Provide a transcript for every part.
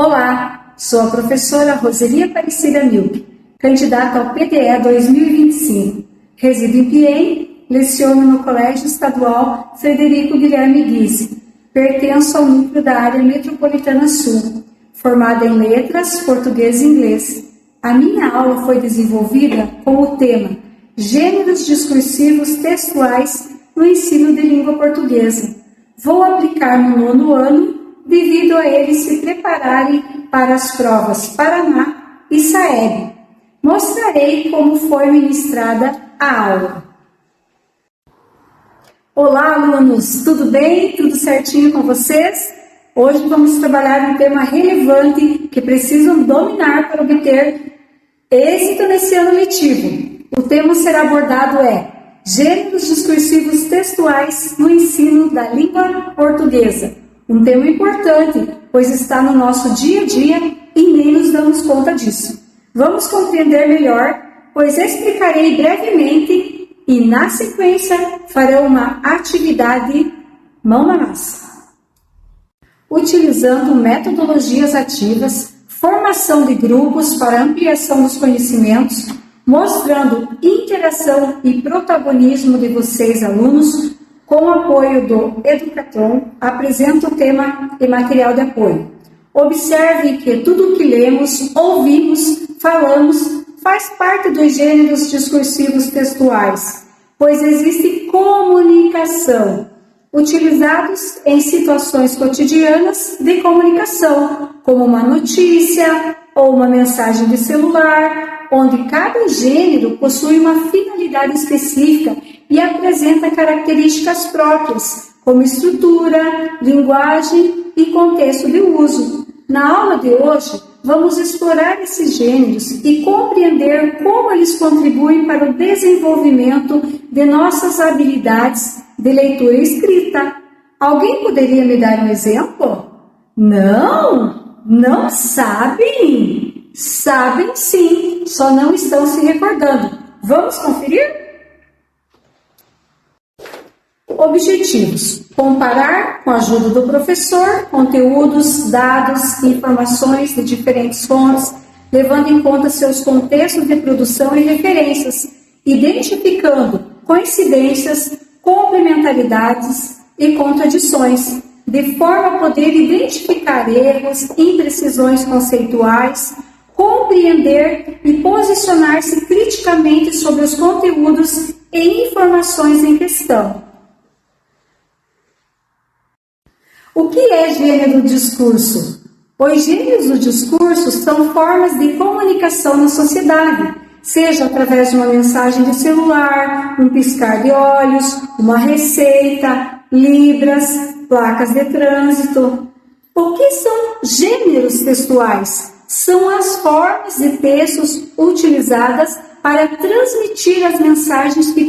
Olá, sou a professora Roseli Aparecida Milk, candidata ao PDE 2025. Resido em Piém, leciono no Colégio Estadual Frederico Guilherme Guise. Pertenço ao núcleo da área metropolitana sul, formada em letras, português e inglês. A minha aula foi desenvolvida com o tema Gêneros discursivos textuais no ensino de língua portuguesa. Vou aplicar no 9º ano, devido a eles se prepararem para as provas Paraná e Saeb. Mostrarei como foi ministrada a aula. Olá, alunos! Tudo bem? Tudo certinho com vocês? Hoje vamos trabalhar um tema relevante que precisam dominar para obter êxito nesse ano letivo. O tema será abordado Gêneros discursivos textuais no ensino da língua portuguesa. Um tema importante, pois está no nosso dia a dia e nem nos damos conta disso. Vamos compreender melhor, pois explicarei brevemente e, na sequência, farei uma atividade mão na massa. Utilizando metodologias ativas, formação de grupos para ampliação dos conhecimentos, mostrando interação e protagonismo de vocês, alunos, com o apoio do Educatron, apresento o tema e material de apoio. Observe que tudo o que lemos, ouvimos, falamos, faz parte dos gêneros discursivos textuais, pois existe comunicação, utilizados em situações cotidianas de comunicação, como uma notícia ou uma mensagem de celular, onde cada gênero possui uma finalidade específica e apresenta características próprias, como estrutura, linguagem e contexto de uso. Na aula de hoje, vamos explorar esses gêneros e compreender como eles contribuem para o desenvolvimento de nossas habilidades de leitura e escrita. Alguém poderia me dar um exemplo? Não sabem? Sabem sim, só não estão se recordando. Vamos conferir? Objetivos: comparar, com a ajuda do professor, conteúdos, dados e informações de diferentes fontes, levando em conta seus contextos de produção e referências, identificando coincidências, complementaridades e contradições, de forma a poder identificar erros, imprecisões conceituais, compreender e posicionar-se criticamente sobre os conteúdos e informações em questão. O que é gênero do discurso? Os gêneros do discurso são formas de comunicação na sociedade, seja através de uma mensagem de celular, um piscar de olhos, uma receita, libras, placas de trânsito. O que são gêneros textuais? São as formas de textos utilizadas para transmitir as mensagens que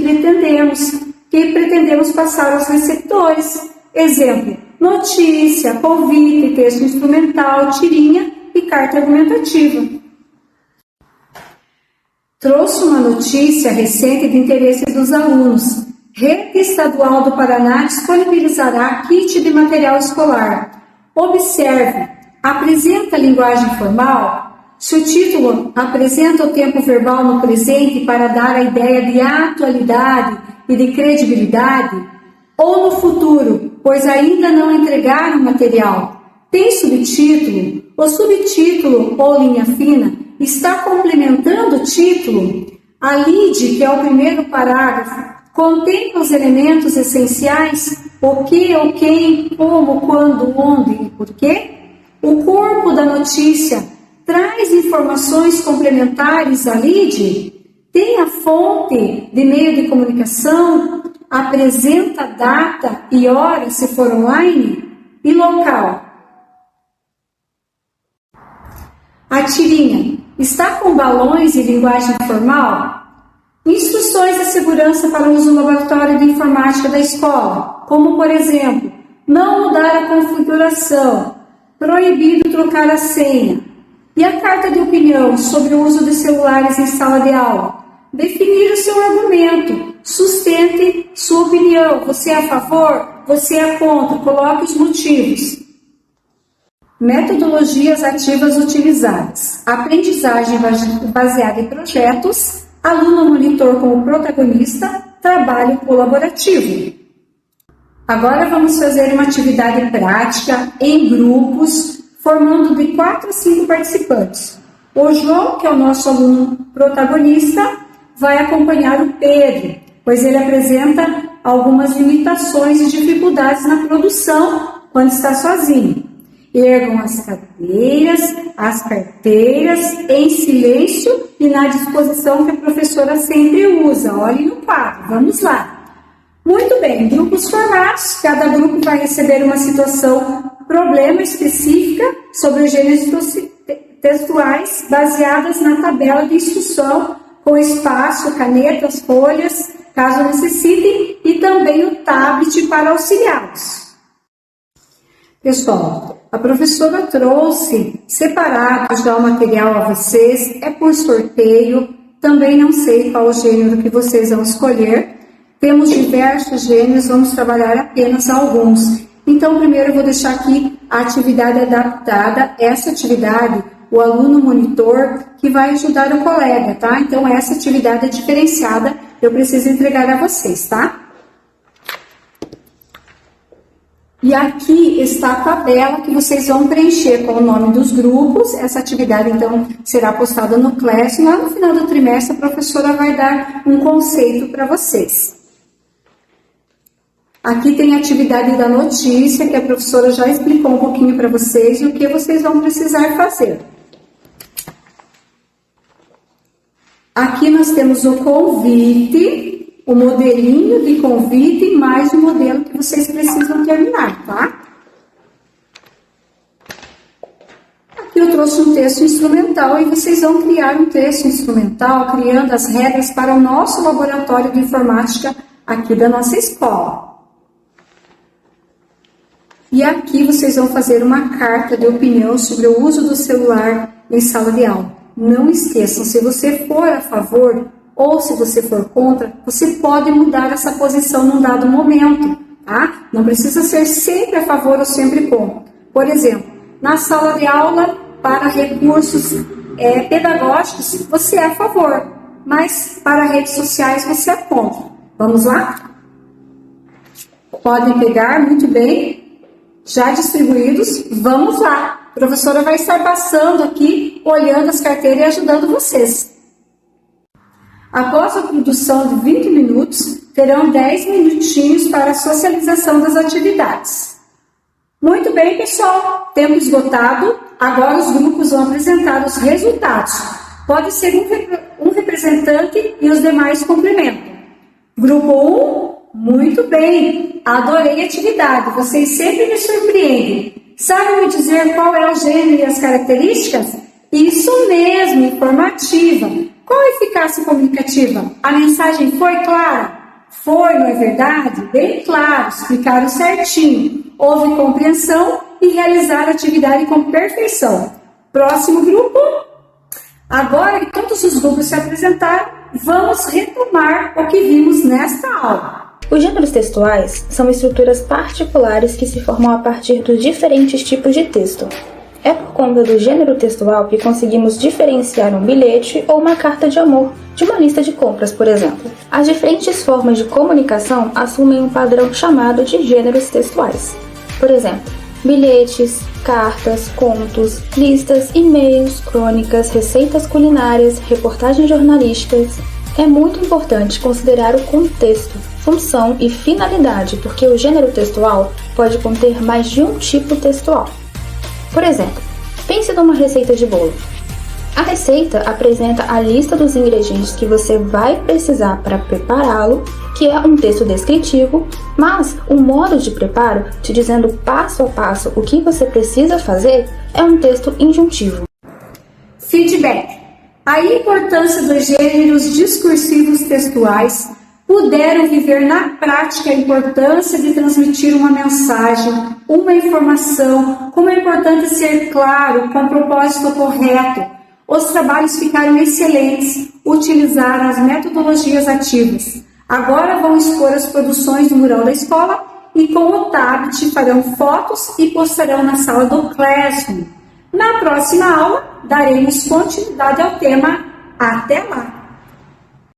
pretendemos passar aos receptores. Exemplo: notícia, convite, texto instrumental, tirinha e carta argumentativa. Trouxe uma notícia recente de interesse dos alunos. Rede Estadual do Paraná disponibilizará kit de material escolar. Observe, apresenta a linguagem formal? Se o título apresenta o tempo verbal no presente para dar a ideia de atualidade e de credibilidade, ou no futuro, pois ainda não entregaram o material, tem subtítulo? O subtítulo ou linha fina está complementando o título? A lead, que é o primeiro parágrafo, contempla os elementos essenciais: o que, o quem, como, quando, onde e porquê? O corpo da notícia traz informações complementares à lead? Tem a fonte de meio de comunicação? Apresenta data e hora, se for online? E local? A tirinha está com balões e linguagem formal? Instruções de segurança para o uso no laboratório de informática da escola, como, por exemplo, não mudar a configuração, proibido trocar a senha. E a carta de opinião sobre o uso de celulares em sala de aula? Definir o seu argumento, sustente sua opinião. Você é a favor? Você é contra? Coloque os motivos. metodologias ativas utilizadas, aprendizagem baseada em projetos, aluno monitor como protagonista, trabalho colaborativo. Agora vamos fazer uma atividade prática em grupos, formando de 4 a 5 participantes. O João, que é o nosso aluno protagonista, vai acompanhar o Pedro, pois ele apresenta algumas limitações e dificuldades na produção quando está sozinho. Ergam as carteiras em silêncio e na disposição que a professora sempre usa. Olhem no quadro, vamos lá. Muito bem, grupos formados, cada grupo vai receber uma situação, problema específica sobre os gêneros textuais baseadas na tabela de instrução com espaço, canetas, folhas, caso necessitem, e também o tablet para auxiliá-los. Pessoal, a professora trouxe separado já o material a vocês, é por sorteio, também não sei qual o gênero que vocês vão escolher. Temos diversos gêneros, vamos trabalhar apenas alguns. Então, primeiro eu vou deixar aqui a atividade adaptada, essa atividade, o aluno monitor, que vai ajudar o colega, tá? Então, essa atividade é diferenciada, eu preciso entregar a vocês, tá? E aqui está a tabela que vocês vão preencher com o nome dos grupos. Essa atividade, então, será postada no Classroom. Lá no final do trimestre, a professora vai dar um conceito para vocês. Aqui tem a atividade da notícia, que a professora já explicou um pouquinho para vocês e o que vocês vão precisar fazer. Aqui nós temos o convite, o modelinho de convite, mais o modelo que vocês precisam terminar, tá? Aqui eu trouxe um texto instrumental e vocês vão criar um texto instrumental, criando as regras para o nosso laboratório de informática aqui da nossa escola. E aqui vocês vão fazer uma carta de opinião sobre o uso do celular em sala de aula. Não esqueçam, se você for a favor ou se você for contra, você pode mudar essa posição num dado momento, tá? Não precisa ser sempre a favor ou sempre contra. Por exemplo, na sala de aula, para recursos pedagógicos, você é a favor, mas para redes sociais você é contra. Vamos lá? Podem pegar, muito bem. Já distribuídos, vamos lá. A professora vai estar passando aqui, olhando as carteiras e ajudando vocês. Após a produção de 20 minutos, terão 10 minutinhos para a socialização das atividades. Muito bem, pessoal. Tempo esgotado. Agora os grupos vão apresentar os resultados. Pode ser um representante e os demais complementam. Grupo 1. Muito bem, adorei a atividade, vocês sempre me surpreendem. Sabe me dizer qual é o gênero e as características? Isso mesmo, informativa. Qual a eficácia comunicativa? A mensagem foi clara? Foi, não é verdade? Bem claro, explicaram certinho. Houve compreensão e realizaram a atividade com perfeição. Próximo grupo. Agora que todos os grupos se apresentaram, vamos retomar o que vimos nesta aula. Os gêneros textuais são estruturas particulares que se formam a partir dos diferentes tipos de texto. É por conta do gênero textual que conseguimos diferenciar um bilhete ou uma carta de amor de uma lista de compras, por exemplo. As diferentes formas de comunicação assumem um padrão chamado de gêneros textuais. Por exemplo, bilhetes, cartas, contos, listas, e-mails, crônicas, receitas culinárias, reportagens jornalísticas. É muito importante considerar o contexto, função e finalidade, porque o gênero textual pode conter mais de um tipo textual. Por exemplo, pense numa receita de bolo. A receita apresenta a lista dos ingredientes que você vai precisar para prepará-lo, que é um texto descritivo, mas o modo de preparo, te dizendo passo a passo o que você precisa fazer, é um texto injuntivo. Feedback. A importância dos gêneros discursivos textuais puderam viver na prática a importância de transmitir uma mensagem, uma informação, como é importante ser claro, com o propósito correto. Os trabalhos ficaram excelentes, utilizaram as metodologias ativas. Agora vão expor as produções do mural da escola e com o tablet farão fotos e postarão na sala do Classroom. Na próxima aula, daremos continuidade ao tema. Até lá!